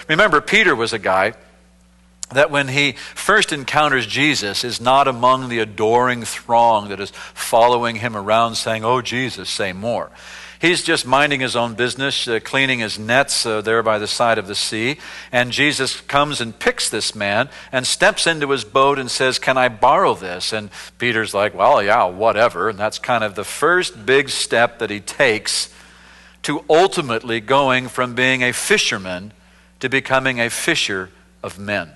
Remember, Peter was a guy that when he first encounters Jesus is not among the adoring throng that is following him around saying, "Oh, Jesus, say more." He's just minding his own business, cleaning his nets there by the side of the sea. And Jesus comes and picks this man and steps into his boat and says, "Can I borrow this?" And Peter's like, "Well, yeah, whatever." And that's kind of the first big step that he takes to ultimately going from being a fisherman to becoming a fisher of men.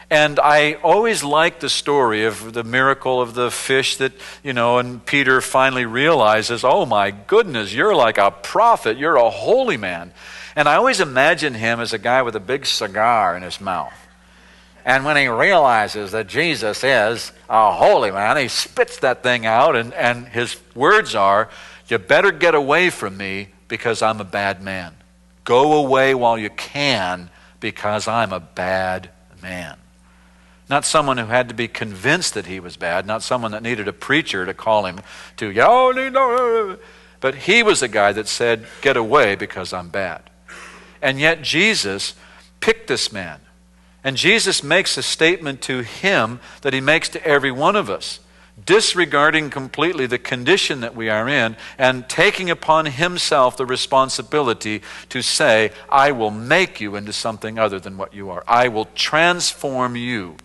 And I always like the story of the miracle of the fish that, and Peter finally realizes, "Oh my goodness, you're like a prophet, you're a holy man." And I always imagine him as a guy with a big cigar in his mouth. And when he realizes that Jesus is a holy man, he spits that thing out and his words are, "You better get away from me because I'm a bad man. Go away while you can because I'm a bad man." Not someone who had to be convinced that he was bad, not someone that needed a preacher to call him to, but he was a guy that said, "Get away because I'm bad." And yet Jesus picked this man. And Jesus makes a statement to him that he makes to every one of us, disregarding completely the condition that we are in and taking upon himself the responsibility to say, "I will make you into something other than what you are. I will transform you.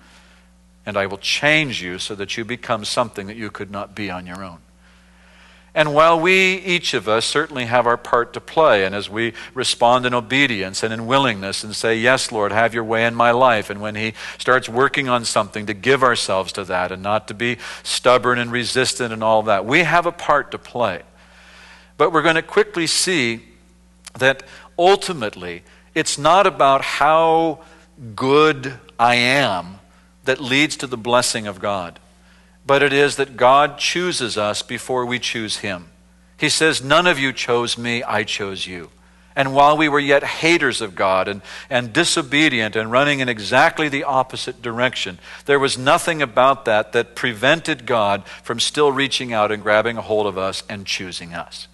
And I will change you so that you become something that you could not be on your own." And while we, each of us, certainly have our part to play, and as we respond in obedience and in willingness and say, "Yes, Lord, have your way in my life," and when he starts working on something, to give ourselves to that and not to be stubborn and resistant and all that, we have a part to play. But we're going to quickly see that ultimately it's not about how good I am that leads to the blessing of God. But it is that God chooses us before we choose him. He says, "None of you chose me, I chose you." And while we were yet haters of God and disobedient and running in exactly the opposite direction, there was nothing about that prevented God from still reaching out and grabbing a hold of us and choosing us.